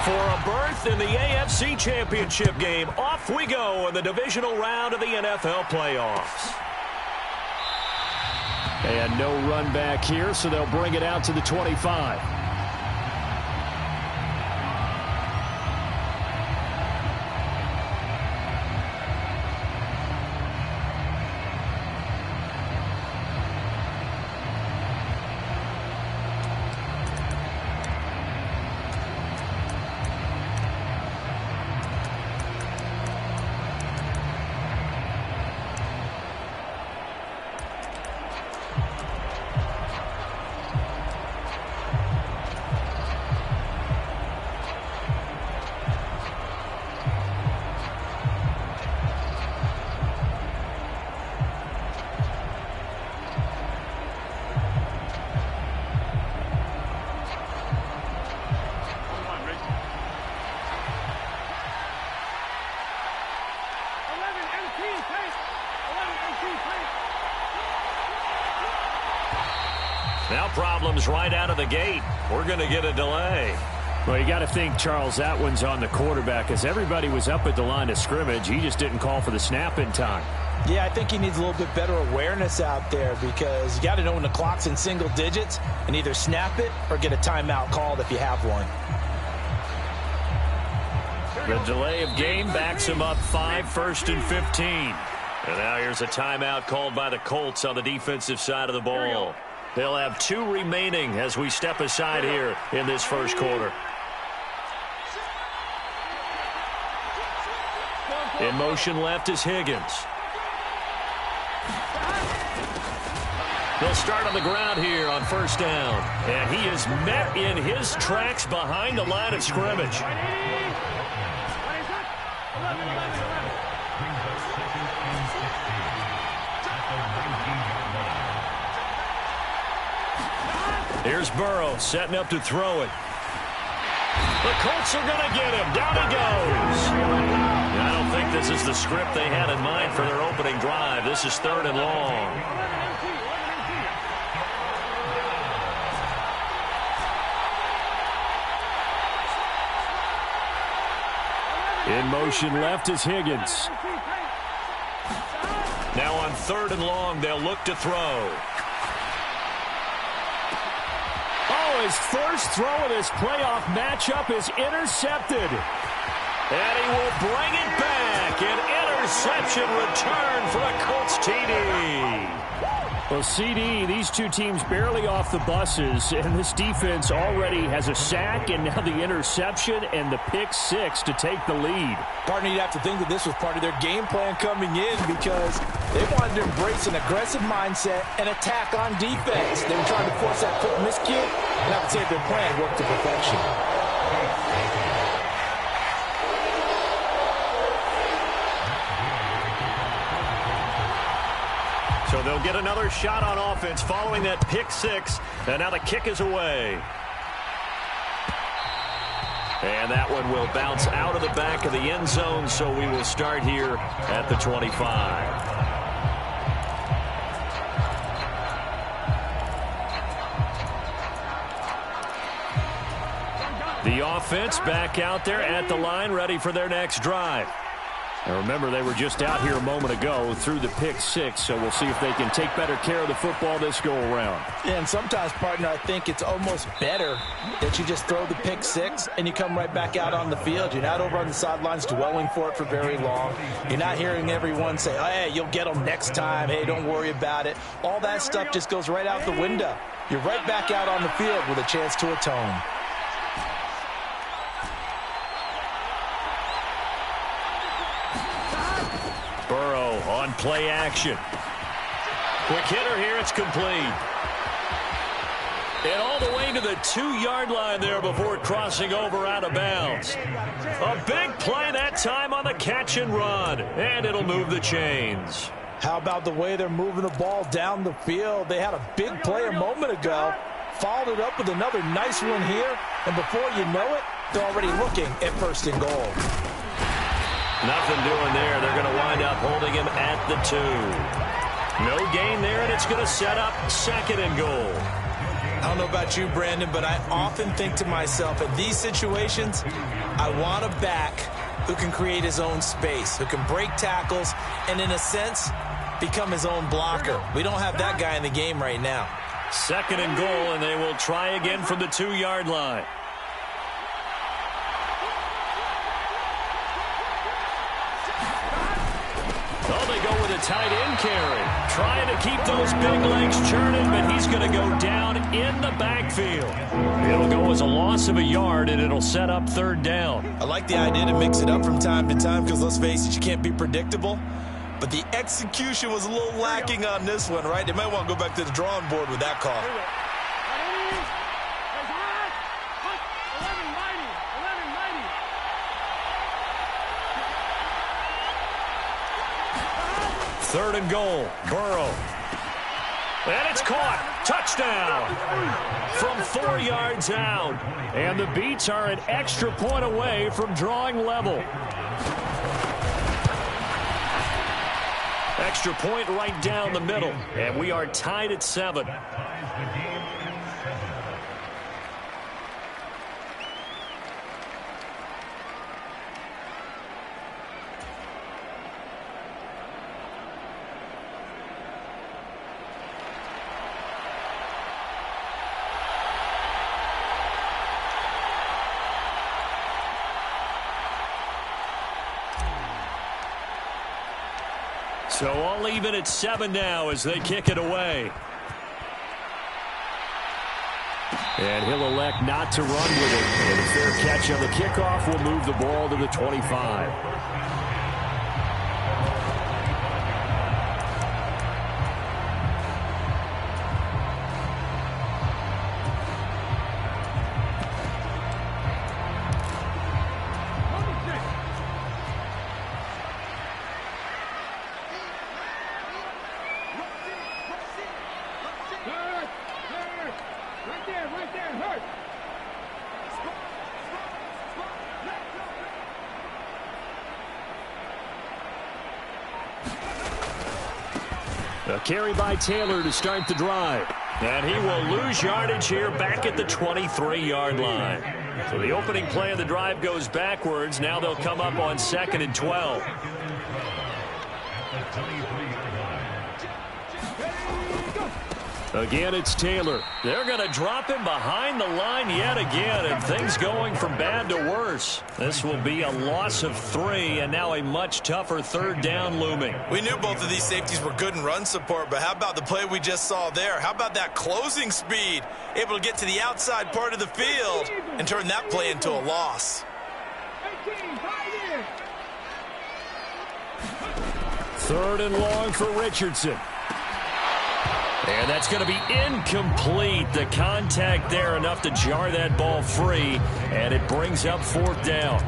For a berth in the AFC Championship game, off we go in the divisional round of the NFL playoffs. And no run back here, so they'll bring it out to the 25. Now problems right out of the gate. We're going to get a delay. Well, you got to think, Charles, that one's on the quarterback, as everybody was up at the line of scrimmage. He just didn't call for the snap in time. Yeah, I think he needs a little bit better awareness out there, because you got to know when the clock's in single digits and either snap it or get a timeout called if you have one. The delay of game backs him up 5, 1st and 15. And now here's a timeout called by the Colts on the defensive side of the ball. They'll have 2 remaining as we step aside here in this first quarter. In motion left is Higgins. They'll start on the ground here on first down. And he is met in his tracks behind the line of scrimmage. Here's Burrow setting up to throw it. The Colts are going to get him. Down he goes. I don't think this is the script they had in mind for their opening drive. This is 3rd and long. In motion left is Higgins. Now on 3rd and long, they'll look to throw. His first throw of this playoff matchup is intercepted. And he will bring it back. An interception return for a Colts TD. Well, CD, these two teams barely off the buses, and this defense already has a sack and now the interception and the pick 6 to take the lead. Partner, you'd have to think that this was part of their game plan coming in, because they wanted to embrace an aggressive mindset and attack on defense. They were trying to force that quick miscue, and I would say their plan worked to perfection. So they'll get another shot on offense following that pick 6. And now the kick is away. And that one will bounce out of the back of the end zone, so we will start here at the 25. The offense back out there at the line, ready for their next drive. And remember, they were just out here a moment ago through the pick 6, so we'll see if they can take better care of the football this go-around. Yeah, and sometimes, partner, I think it's almost better that you just throw the pick 6 and you come right back out on the field. You're not over on the sidelines dwelling for it for very long. You're not hearing everyone say, oh, hey, you'll get them next time. Hey, don't worry about it. All that stuff just goes right out the window. You're right back out on the field with a chance to atone. Burrow on play action. Quick hitter here, it's complete. And all the way to the 2-yard line there before crossing over out of bounds. A big play that time on the catch and run, and it'll move the chains. How about the way they're moving the ball down the field? They had a big play a moment ago, followed it up with another nice one here, and before you know it, they're already looking at 1st and goal. Nothing doing there. They're going to wind up holding him at the 2. No gain there, and it's going to set up 2nd and goal. I don't know about you, Brandon, but I often think to myself, in these situations, I want a back who can create his own space, who can break tackles, and in a sense, become his own blocker. We don't have that guy in the game right now. 2nd and goal, and they will try again from the 2-yard line. Oh, they go with a tight end carry. Trying to keep those big legs churning, but he's going to go down in the backfield. It'll go as a loss of a yard, and it'll set up 3rd down. I like the idea to mix it up from time to time because, let's face it, you can't be predictable. But the execution was a little lacking on this one, right? They might want to go back to the drawing board with that call. Third and goal, Burrow. And it's caught. Touchdown. From 4 yards out. And the Beats are an extra point away from drawing level. Extra point right down the middle. And we are tied at 7. So all even at 7 now as they kick it away. And he'll elect not to run with it. And a fair catch on the kickoff will move the ball to the 25. A carry by Taylor to start the drive. And he will lose yardage here back at the 23-yard line. So the opening play of the drive goes backwards. Now they'll come up on 2nd and 12. Again, it's Taylor. They're going to drop him behind the line yet again, and things going from bad to worse. This will be a loss of 3, and now a much tougher 3rd down looming. We knew both of these safeties were good in run support, but how about the play we just saw there? How about that closing speed? Able to get to the outside part of the field and turn that play into a loss. 3rd and long for Richardson. And that's going to be incomplete. The contact there enough to jar that ball free, and it brings up 4th down.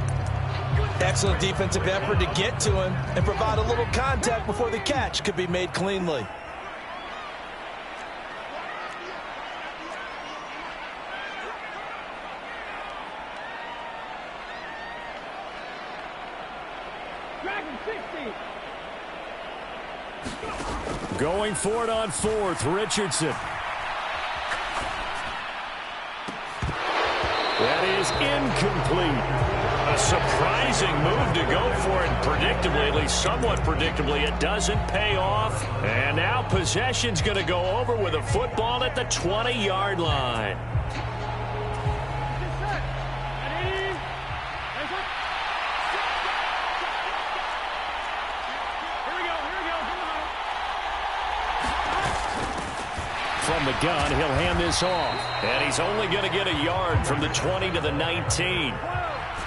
Excellent defensive effort to get to him and provide a little contact before the catch could be made cleanly. Going for it on 4th, Richardson. That is incomplete. A surprising move to go for it predictably, at least somewhat predictably. It doesn't pay off. And now possession's going to go over with a football at the 20-yard line. From the gun, he'll hand this off. And he's only going to get a yard from the 20 to the 19.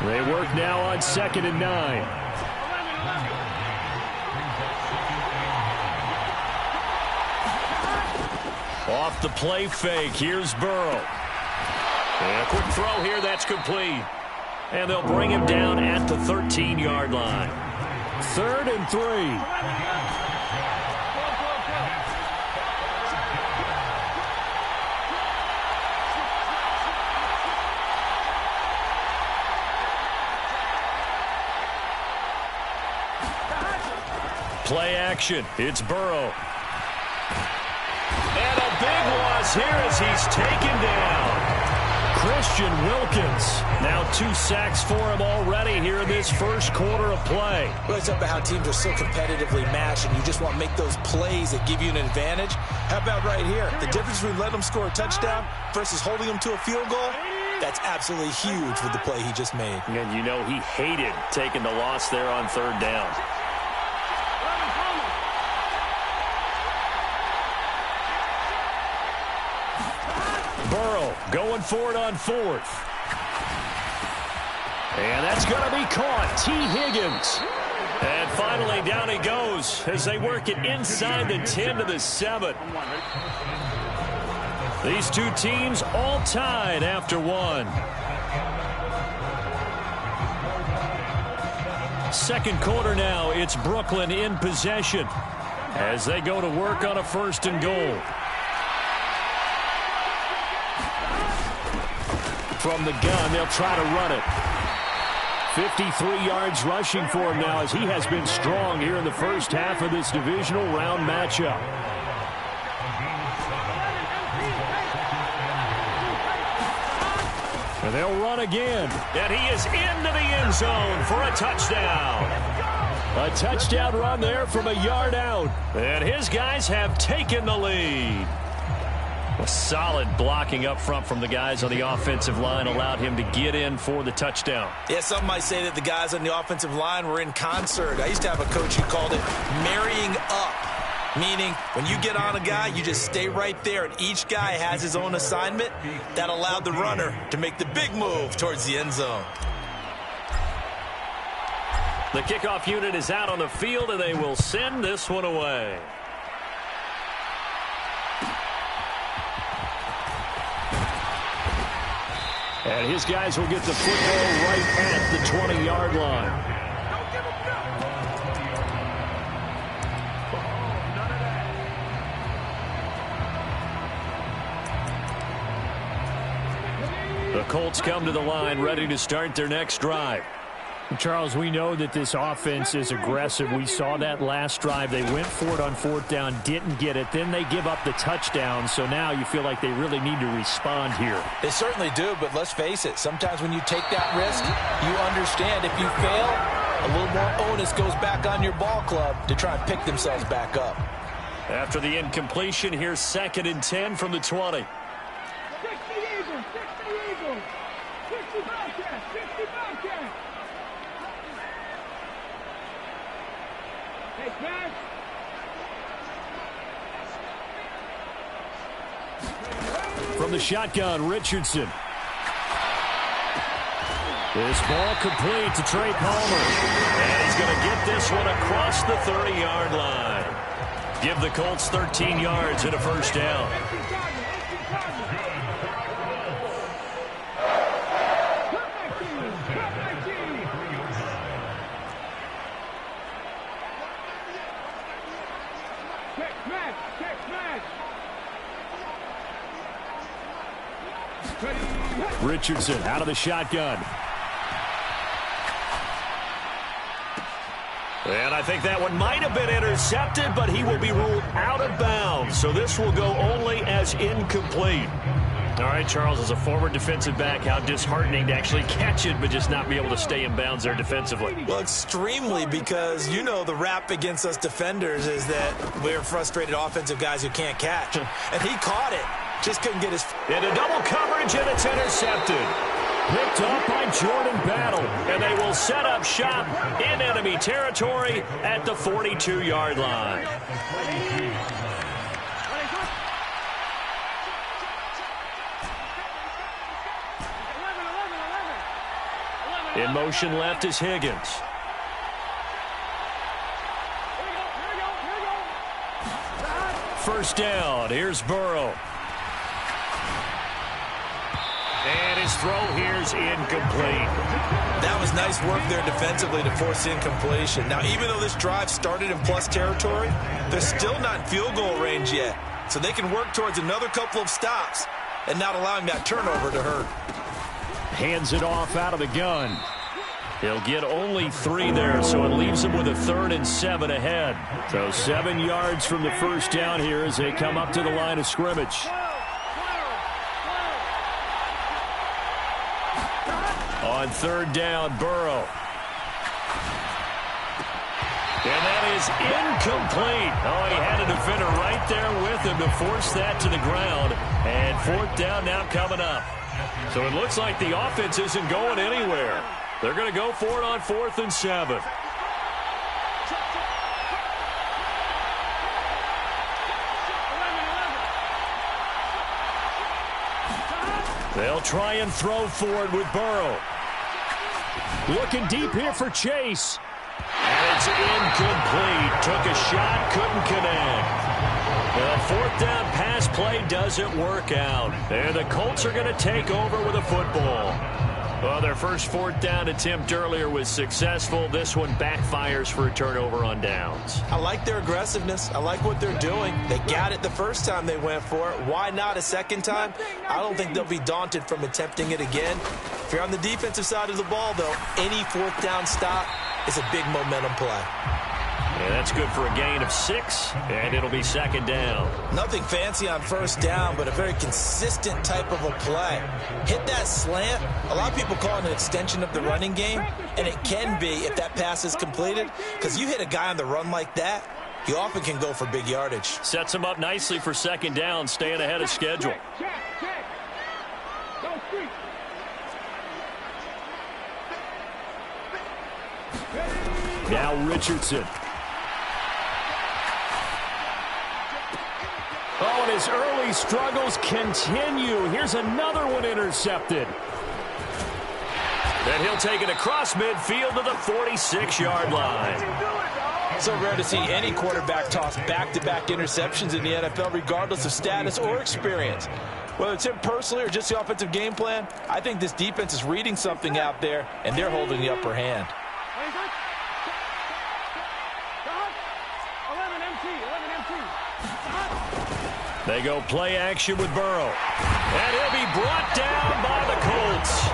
They work now on 2nd and 9. Off the play fake, here's Burrow. And a quick throw here, that's complete. And they'll bring him down at the 13-yard line. 3rd and 3. Play action. It's Burrow. And a big loss is here as he's taken down. Christian Wilkins. Now 2 sacks for him already here in this first quarter of play. Well, it's about how teams are so competitively matched, and you just want to make those plays that give you an advantage. How about right here? The difference between letting them score a touchdown versus holding them to a field goal, that's absolutely huge with the play he just made. And you know he hated taking the loss there on 3rd down. Burrow going for it on 4th. And that's going to be caught. T. Higgins. And finally down he goes as they work it inside the 10 to the 7. These two teams all tied after 1. Second quarter now, it's Brooklyn in possession as they go to work on a 1st and goal. From the gun, they'll try to run it. 53 yards rushing for him now as he has been strong here in the first half of this divisional round matchup. And they'll run again. And he is into the end zone for a touchdown. A touchdown run there from a yard out. And his guys have taken the lead. A solid blocking up front from the guys on the offensive line allowed him to get in for the touchdown. Yeah, some might say that the guys on the offensive line were in concert. I used to have a coach who called it marrying up, meaning when you get on a guy, you just stay right there, and each guy has his own assignment. That allowed the runner to make the big move towards the end zone. The kickoff unit is out on the field, and they will send this one away. And his guys will get the football right at the 20-yard line. The Colts come to the line ready to start their next drive. Charles, we know that this offense is aggressive. We saw that last drive. They went for it on 4th down, didn't get it. Then they give up the touchdown. So now you feel like they really need to respond here. They certainly do, but let's face it. Sometimes when you take that risk, you understand if you fail, a little more onus goes back on your ball club to try and pick themselves back up. After the incompletion, here's 2nd and 10 from the 20. 60 Eagles, 60 Eagles, 60 Bobcats, 60 Bobcats. From the shotgun, Richardson. This ball complete to Trey Palmer. And he's going to get this one across the 30-yard line. Give the Colts 13 yards and a 1st down. Richardson out of the shotgun. And I think that one might have been intercepted, but he will be ruled out of bounds. So this will go only as incomplete. All right, Charles, as a former defensive back, how disheartening to actually catch it, but just not be able to stay in bounds there defensively. Well, extremely, because you know the rap against us defenders is that we're frustrated offensive guys who can't catch. And he caught it. Just couldn't get his... Into double coverage, and it's intercepted. Picked up by Jordan Battle. And they will set up shop in enemy territory at the 42-yard line. In motion left is Higgins. First down. Here's Burrow. And his throw here's incomplete. That was nice work there defensively to force incompletion. Now, even though this drive started in plus territory, they're still not in field goal range yet. So they can work towards another couple of stops and not allowing that turnover to hurt. Hands it off out of the gun. He'll get only 3 there, so it leaves him with a 3rd and 7 ahead. So 7 yards from the first down here as they come up to the line of scrimmage. On third down, Burrow. And that is incomplete. Oh, he had a defender right there with him to force that to the ground. And fourth down now coming up. So it looks like the offense isn't going anywhere. They're going to go for it on 4th and 7. They'll try and throw forward with Burrow. Looking deep here for Chase. And it's incomplete. Took a shot, couldn't connect. The fourth down pass play doesn't work out. And the Colts are going to take over with a football. Well, their first fourth down attempt earlier was successful. This one backfires for a turnover on downs. I like their aggressiveness. I like what they're doing. They got it the first time they went for it. Why not a second time? I don't think they'll be daunted from attempting it again. If you're on the defensive side of the ball, though, any fourth down stop is a big momentum play. And that's good for a gain of 6, and it'll be second down. Nothing fancy on first down, but a very consistent type of a play. Hit that slant. A lot of people call it an extension of the running game, and it can be if that pass is completed, because you hit a guy on the run like that, you often can go for big yardage. Sets him up nicely for second down, staying ahead of schedule. Check. Go street. Now Richardson. Oh, and his early struggles continue. Here's another one intercepted. Then he'll take it across midfield to the 46-yard line. So rare to see any quarterback toss back-to-back interceptions in the NFL, regardless of status or experience. Whether it's him personally or just the offensive game plan, I think this defense is reading something out there, and they're holding the upper hand. 11 MT. They go play action with Burrow. And he'll be brought down by the Colts.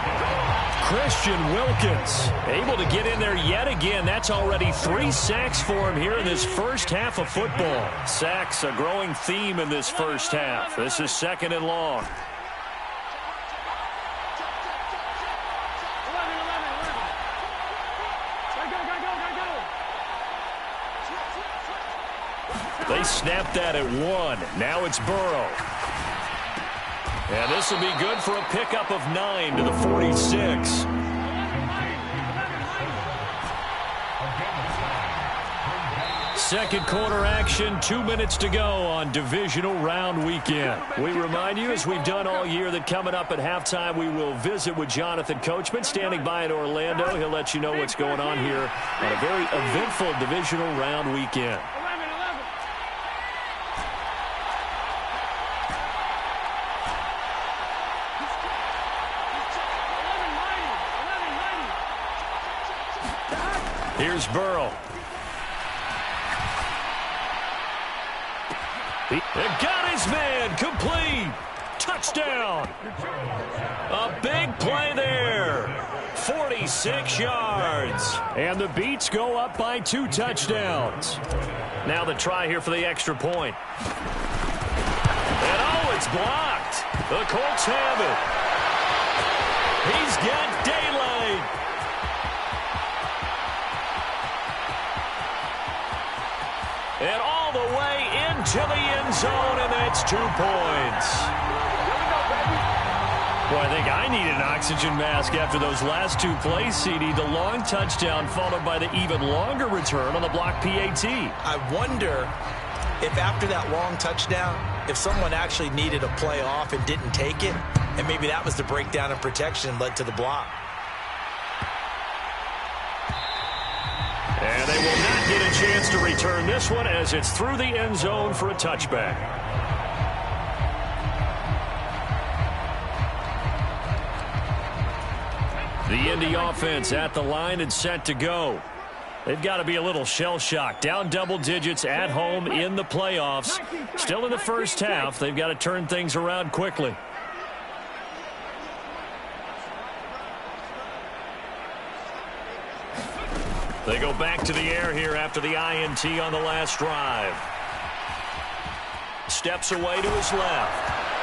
Christian Wilkins able to get in there yet again. That's already 3 sacks for him here in this first half of football. Sacks, a growing theme in this first half. This is second and long. They snapped that at 1. Now it's Burrow. And this will be good for a pickup of 9 to the 46. Second quarter action, 2 minutes to go on divisional round weekend. We remind you, as we've done all year, that coming up at halftime, we will visit with Jonathan Coachman, standing by in Orlando. He'll let you know what's going on here on a very eventful divisional round weekend. Here's Burrow. He got his man. Complete. Touchdown. A big play there. 46 yards. And the Beats go up by 2 touchdowns. Now the try here for the extra point. And oh, it's blocked. The Colts have it. He's got daylight. And all the way into the end zone, and that's 2 points. Boy, I think I need an oxygen mask after those last 2 plays, CD. The long touchdown followed by the even longer return on the block PAT. I wonder if after that long touchdown, if someone actually needed a play off and didn't take it, and maybe that was the breakdown in protection and led to the block. And they will not get a chance to return this one as it's through the end zone for a touchback. The Indy offense at the line and set to go. They've got to be a little shell-shocked. Down double digits at home in the playoffs. Still in the first half. They've got to turn things around quickly. They go back to the air here after the INT on the last drive. Steps away to his left.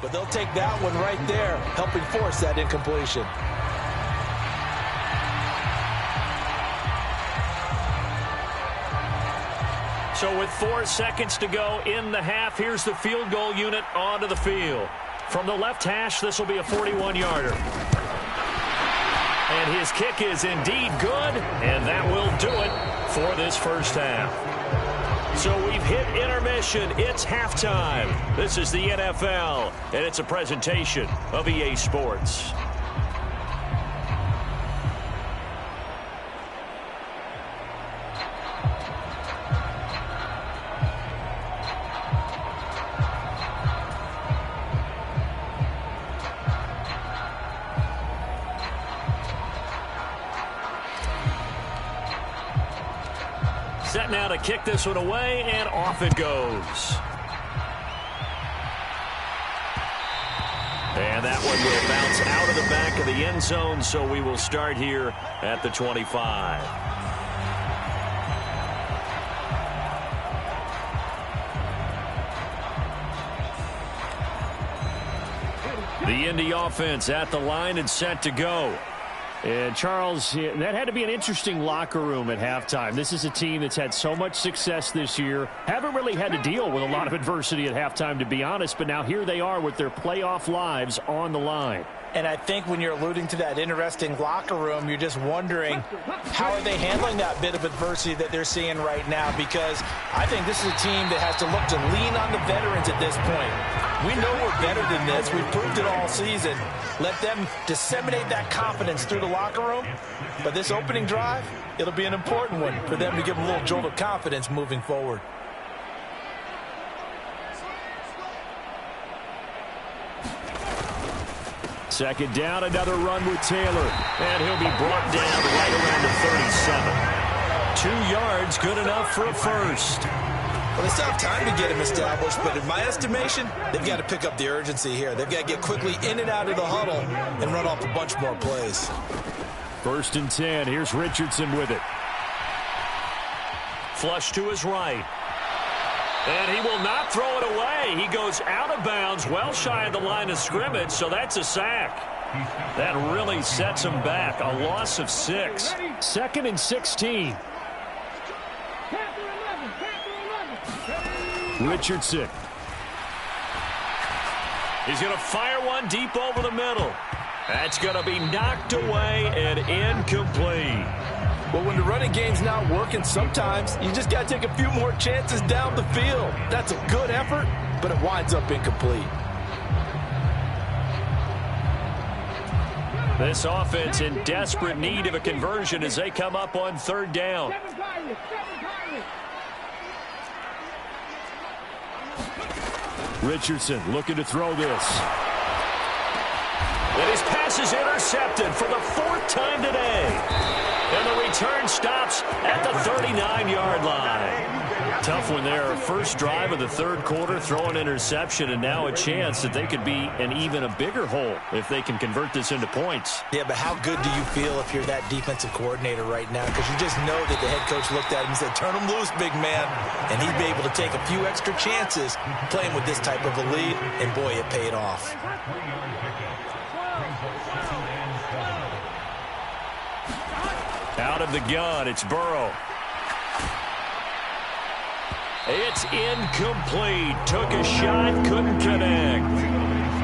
but they'll take that one right there, helping force that incompletion. So with 4 seconds to go in the half, here's the field goal unit onto the field. From the left hash, this will be a 41-yarder. And his kick is indeed good, and that will do it for this first half. So we've hit intermission. It's halftime. This is the NFL, and it's a presentation of EA Sports. Set now to kick this one away, and off it goes. And that one will bounce out of the back of the end zone, so we will start here at the 25. The Indy offense at the line and set to go. And, Charles, that had to be an interesting locker room at halftime. This is a team that's had so much success this year. Haven't really had to deal with a lot of adversity at halftime, to be honest. But now here they are with their playoff lives on the line. And I think when you're alluding to that interesting locker room, you're just wondering how are they handling that bit of adversity that they're seeing right now, because I think this is a team that has to look to lean on the veterans at this point. We know we're better than this. We've proved it all season. Let them disseminate that confidence through the locker room. But this opening drive, it'll be an important one for them to give them a little jolt of confidence moving forward. Second down, another run with Taylor. And he'll be brought down right around the 37. 2 yards, good enough for a first. Well, they still have time to get him established, but in my estimation, they've got to pick up the urgency here. They've got to get quickly in and out of the huddle and run off a bunch more plays. 1st and 10. Here's Richardson with it. Flush to his right. And he will not throw it away. He goes out of bounds, well shy of the line of scrimmage, so that's a sack. That really sets him back. A loss of 6. 2nd and 16. Richardson. He's going to fire one deep over the middle. That's going to be knocked away and incomplete. Well, when the running game's not working, sometimes you just got to take a few more chances down the field. That's a good effort, but it winds up incomplete. This offense in desperate need of a conversion as they come up on 3rd down. Richardson looking to throw this. And his pass is intercepted for the 4th time today. And the return stops at the 39-yard line. Tough one there. First drive of the 3rd quarter, throw an interception, and now a chance that they could be in even a bigger hole if they can convert this into points. Yeah, but how good do you feel if you're that defensive coordinator right now? Because you just know that the head coach looked at him and said, turn him loose, big man. And he'd be able to take a few extra chances playing with this type of a lead, and boy, it paid off. Out of the gun, it's Burrow. It's incomplete. Took a shot, couldn't connect.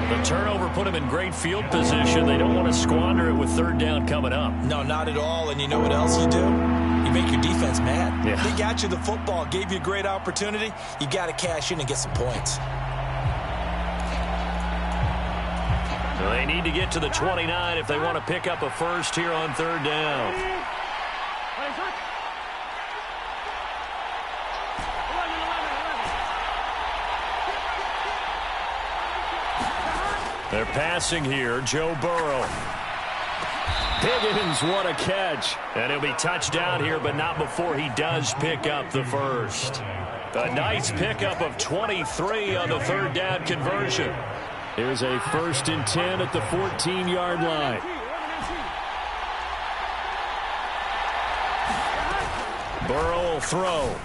The turnover put him in great field position. They don't want to squander it with 3rd down coming up. No, not at all. And you know what else you do? You make your defense mad. Yeah. They got you the football, gave you a great opportunity. You got to cash in and get some points. They need to get to the 29 if they want to pick up a first here on 3rd down. They're passing here. Joe Burrow. Higgins, what a catch. And he'll be touchdown here, but not before he does pick up the first. A nice pickup of 23 on the 3rd down conversion. Here's a 1st and 10 at the 14-yard line. Burrow will throw.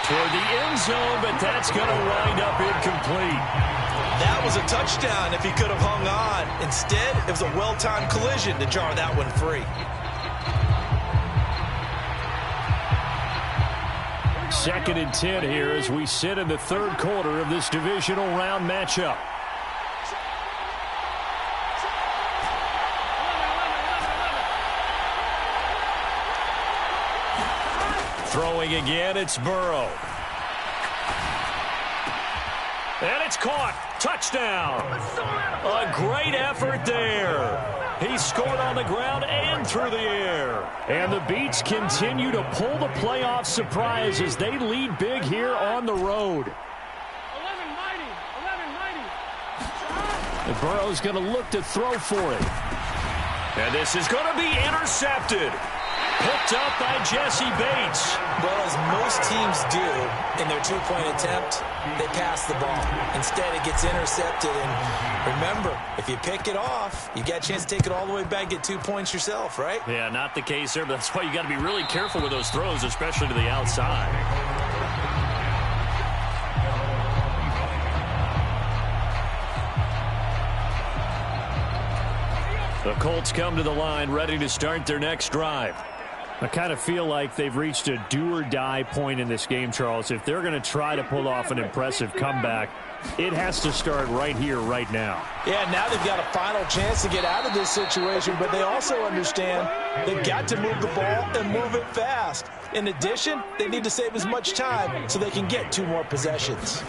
toward the end zone, but that's going to wind up incomplete. That was a touchdown if he could have hung on. Instead, it was a well-timed collision to jar that one free. Second and 10 here as we sit in the third quarter of this divisional round matchup. Throwing again, it's Burrow. And it's caught. Touchdown. A great effort there. He scored on the ground and through the air. And the Beats continue to pull the playoff surprise as they lead big here on the road. 11 mighty. 11 mighty. And Burrow's going to look to throw for it. And this is going to be intercepted. Picked up by Jesse Bates. Well, as most teams do in their two-point attempt, they pass the ball. Instead, it gets intercepted. And remember, if you pick it off, you got a chance to take it all the way back, get 2 points yourself, right? Yeah, not the case there, but that's why you got to be really careful with those throws, especially to the outside. The Colts come to the line ready to start their next drive. I kind of feel like they've reached a do-or-die point in this game, Charles. If they're going to try to pull off an impressive comeback, it has to start right here, right now. Yeah, now they've got a final chance to get out of this situation, but they also understand they've got to move the ball and move it fast. In addition, they need to save as much time so they can get 2 more possessions.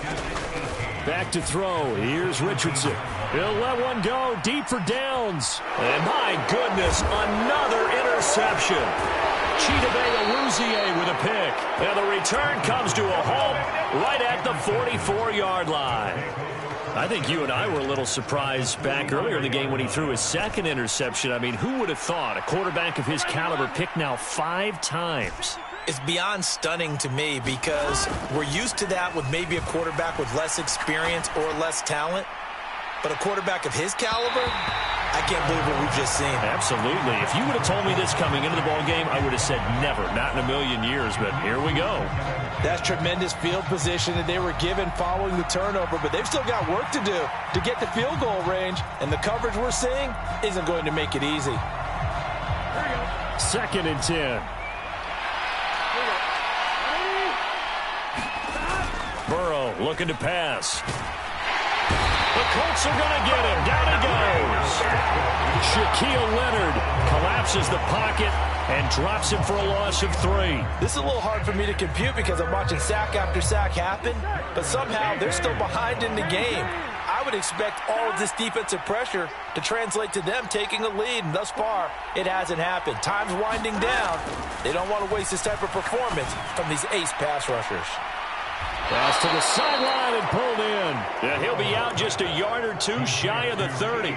Back to throw. Here's Richardson. He'll let one go deep for Downs. And my goodness, another interception. Chidobe with a pick. And the return comes to a halt right at the 44-yard line. I think you and I were a little surprised back earlier in the game when he threw his second interception. I mean, who would have thought a quarterback of his caliber picked now 5 times? It's beyond stunning to me because we're used to that with maybe a quarterback with less experience or less talent. But a quarterback of his caliber, I can't believe what we've just seen. Absolutely. If you would have told me this coming into the ball game, I would have said never, not in a million years, but here we go. That's tremendous field position that they were given following the turnover, but they've still got work to do to get the field goal range, and the coverage we're seeing isn't going to make it easy. Second and 10. Burrow looking to pass. The Colts are going to get him. Down he goes. Shaquille Leonard collapses the pocket and drops him for a loss of 3. This is a little hard for me to compute because I'm watching sack after sack happen, but somehow they're still behind in the game. I would expect all of this defensive pressure to translate to them taking a lead, and thus far, it hasn't happened. Time's winding down. They don't want to waste this type of performance from these ace pass rushers. Pass to the sideline and pulled in. And he'll be out just a yard or 2 shy of the 30.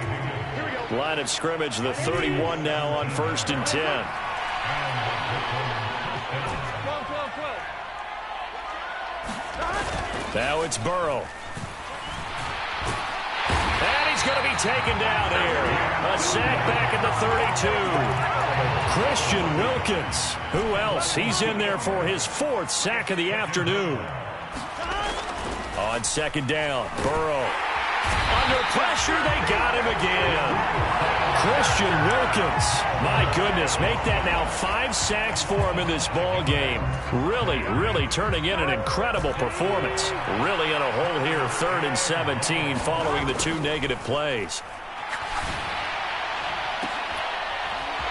Line of scrimmage, the 31 now on 1st and 10. 12. Now it's Burrow. And he's going to be taken down here. A sack back at the 32. Christian Wilkins. Who else? He's in there for his 4th sack of the afternoon. On 2nd down, Burrow. Under pressure, they got him again. Christian Wilkins. My goodness, make that now 5 sacks for him in this ball game. Really turning in an incredible performance. Really in a hole here, 3rd and 17 following the 2 negative plays.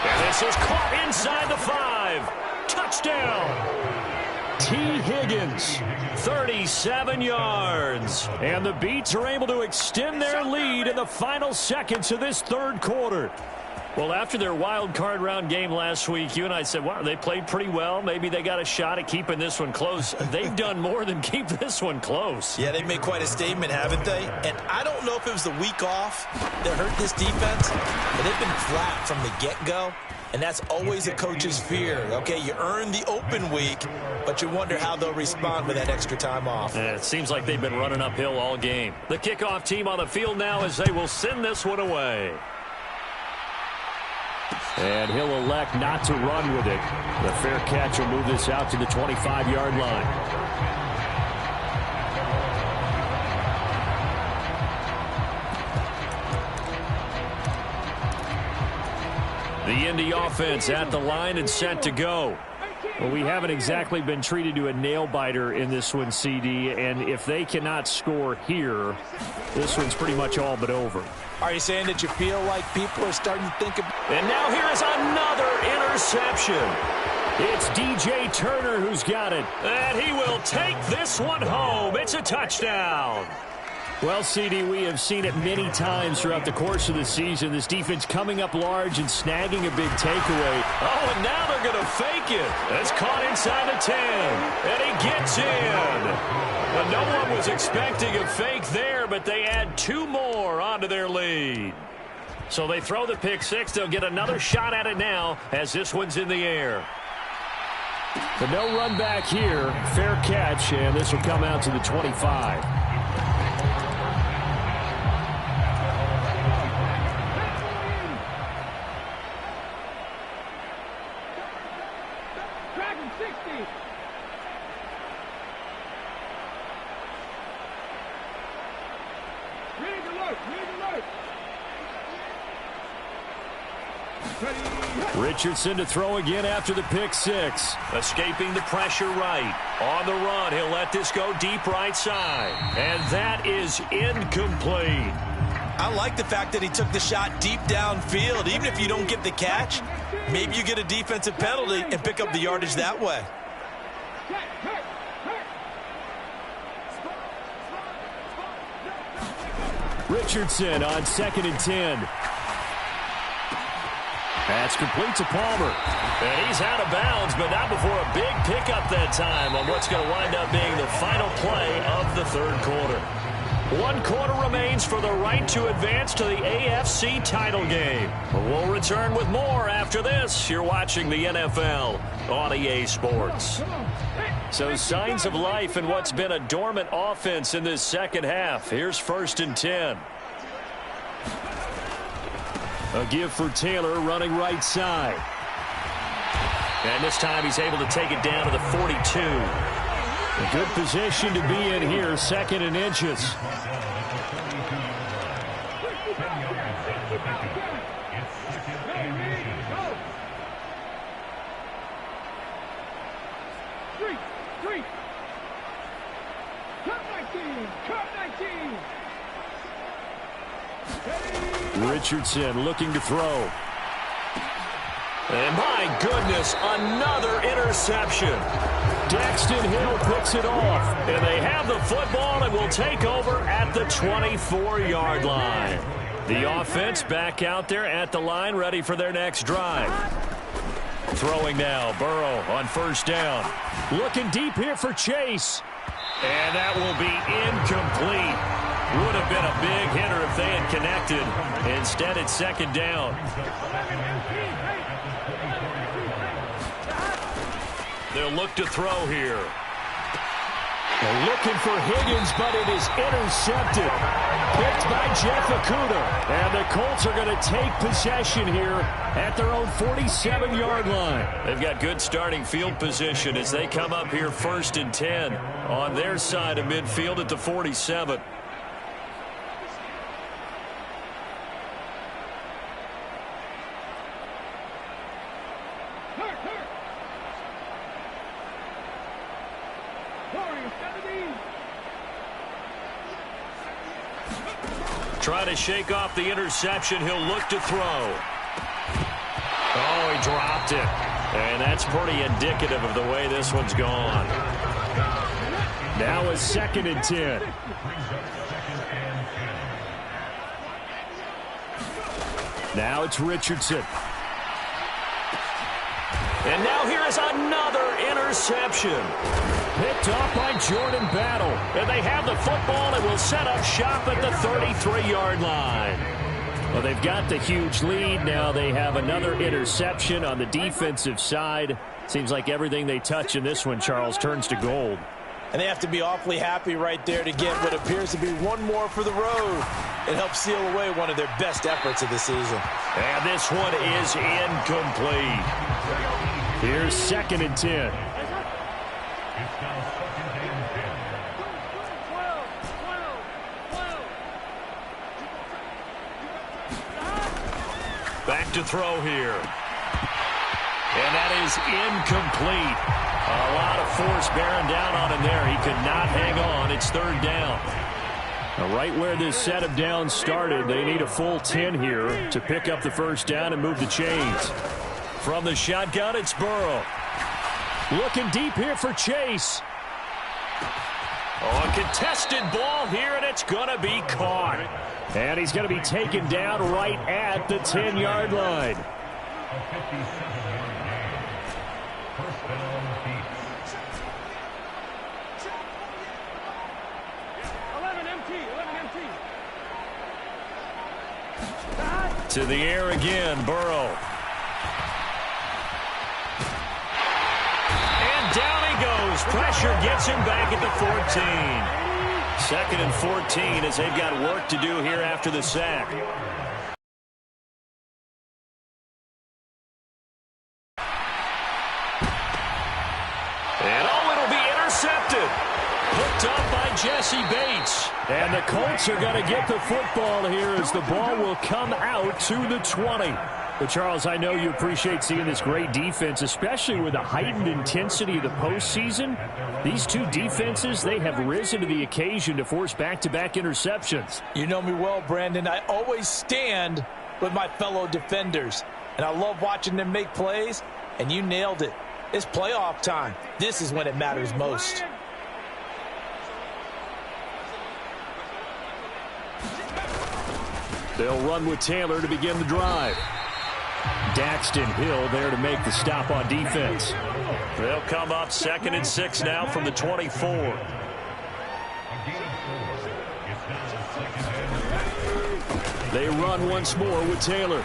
And this is caught inside the 5. Touchdown. T. Higgins, 37 yards. And the Beats are able to extend their lead in the final seconds of this 3rd quarter. Well, after their wild card round game last week, you and I said, wow, they played pretty well. Maybe they got a shot at keeping this one close. They've done more than keep this one close. Yeah, they've made quite a statement, haven't they? And I don't know if it was the week off that hurt this defense, but they've been flat from the get-go. And that's always a coach's fear. Okay, you earn the open week, but you wonder how they'll respond with that extra time off. And it seems like they've been running uphill all game. The kickoff team on the field now as they will send this one away. And he'll elect not to run with it. The fair catch will move this out to the 25-yard line. The Indy offense at the line and set to go. Well, we haven't exactly been treated to a nail-biter in this one, CD, and if they cannot score here, this one's pretty much all but over. Are you saying that you feel like people are starting to think of... And now here is another interception. It's DJ Turner who's got it. And he will take this one home. It's a touchdown. Well, CD, we have seen it many times throughout the course of the season. This defense coming up large and snagging a big takeaway. Oh, and now they're going to fake it. That's caught inside the 10. And he gets in. Well, no one was expecting a fake there, but they add 2 more onto their lead. So they throw the pick 6. They'll get another shot at it now as this one's in the air. But no run back here. Fair catch, and this will come out to the 25. Richardson to throw again after the pick 6. Escaping the pressure right. On the run, he'll let this go deep right side. And that is incomplete. I like the fact that he took the shot deep downfield. Even if you don't get the catch, maybe you get a defensive penalty and pick up the yardage that way. Richardson on 2nd and 10. That's complete to Palmer. And he's out of bounds, but not before a big pickup that time on what's going to wind up being the final play of the 3rd quarter. 1 quarter remains for the right to advance to the AFC title game. We'll return with more after this. You're watching the NFL on EA Sports. So signs of life in what's been a dormant offense in this second half. Here's 1st and 10. A give for Taylor running right side. And this time he's able to take it down to the 42. A good position to be in here, 2nd and inches. Richardson looking to throw. And my goodness, another interception. Daxton Hill picks it off. And they have the football and will take over at the 24-yard line. The offense back out there at the line, ready for their next drive. Throwing now, Burrow on 1st down. Looking deep here for Chase. And that will be incomplete. Would have been a big hitter if they had connected. Instead, it's 2nd down. They'll look to throw here. They're looking for Higgins, but it is intercepted. Picked by Jeff Okudah. And the Colts are going to take possession here at their own 47-yard line. They've got good starting field position as they come up here 1st and 10 on their side of midfield at the 47. Trying to shake off the interception. He'll look to throw. Oh, he dropped it. And that's pretty indicative of the way this one's gone. Now a 2nd and 10. Now it's Richardson. And now here is another interception. Picked off by Jordan Battle. And they have the football and will set up shop at the 33-yard line. Well, they've got the huge lead. Now they have another interception on the defensive side. Seems like everything they touch in this one, Charles, turns to gold. And they have to be awfully happy right there to get what appears to be one more for the road. It helps seal away one of their best efforts of the season. And this one is incomplete. Here's 2nd and 10. Back to throw here. And that is incomplete. A lot of force bearing down on him there. He could not hang on. It's 3rd down. Now, right where this set of downs started, they need a full 10 here to pick up the 1st down and move the chains. From the shotgun, it's Burrow. Looking deep here for Chase. Oh, a contested ball here, and it's going to be caught. And he's going to be taken down right at the 10-yard line. 11 MT. To the air again, Burrow. And down he goes. Pressure gets him back at the 14. 2nd and 14 as they've got work to do here after the sack. And oh, it'll be intercepted. Hooked up by Jesse Bates. And the Colts are going to get the football here as the ball will come out to the 20. But, Charles, I know you appreciate seeing this great defense, especially with the heightened intensity of the postseason. These two defenses, they have risen to the occasion to force back-to-back interceptions. You know me well, Brandon. I always stand with my fellow defenders. And I love watching them make plays, and you nailed it. It's playoff time. This is when it matters most. They'll run with Taylor to begin the drive. Daxton Hill there to make the stop on defense. They'll come up 2nd and 6 now from the 24. They run once more with Taylor.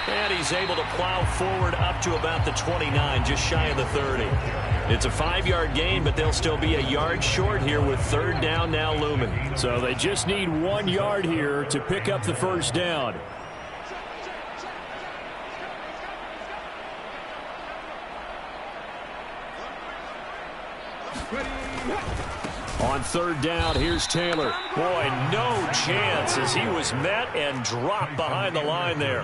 And he's able to plow forward up to about the 29, just shy of the 30. It's a 5-yard gain, but they'll still be a yard short here with 3rd down now looming. So they just need 1 yard here to pick up the 1st down. On 3rd down, here's Taylor. Boy, no chance as he was met and dropped behind the line there.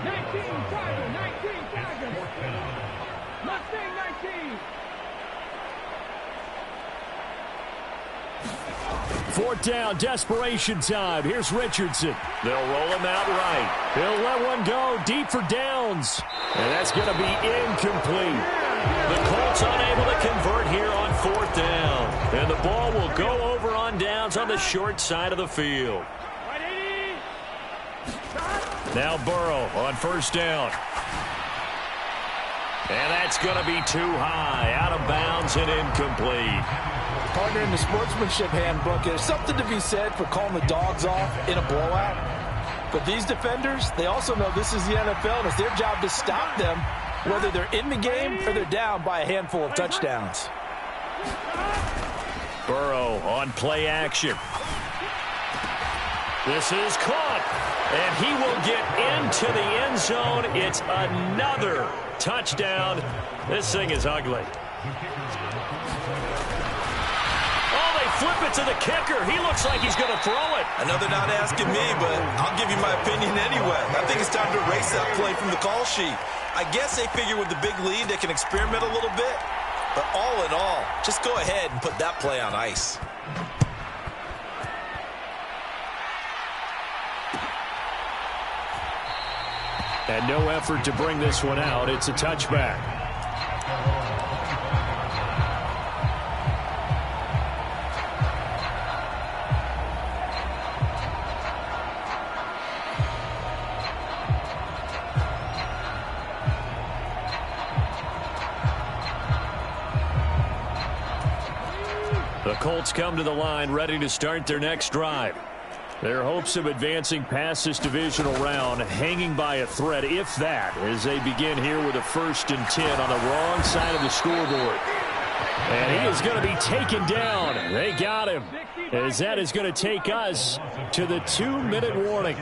19 Tigers. Mustang 19. 4th down, desperation time. Here's Richardson. They'll roll him out right. He'll let one go deep for Downs. And that's going to be incomplete. The Colts unable to convert here on 4th down. And the ball will go over on downs on the short side of the field. Now Burrow on 1st down. And that's going to be too high. Out of bounds and incomplete. Partner, in the sportsmanship handbook, there's something to be said for calling the dogs off in a blowout. But these defenders, they also know this is the NFL, and it's their job to stop them, whether they're in the game or they're down by a handful of touchdowns. Burrow on play action. This is caught. And he will get into the end zone. It's another touchdown. This thing is ugly. Oh, they flip it to the kicker. He looks like he's going to throw it. I know they're not asking me, but I'll give you my opinion anyway. I think it's time to erase that play from the call sheet. I guess they figure with the big lead they can experiment a little bit. But all in all, just go ahead and put that play on ice. And no effort to bring this one out. It's a touchback. The Colts come to the line ready to start their next drive. Their hopes of advancing past this divisional round hanging by a thread, if that, as they begin here with a 1st and 10 on the wrong side of the scoreboard. And he is going to be taken down. They got him, as that is going to take us to the 2-minute warning.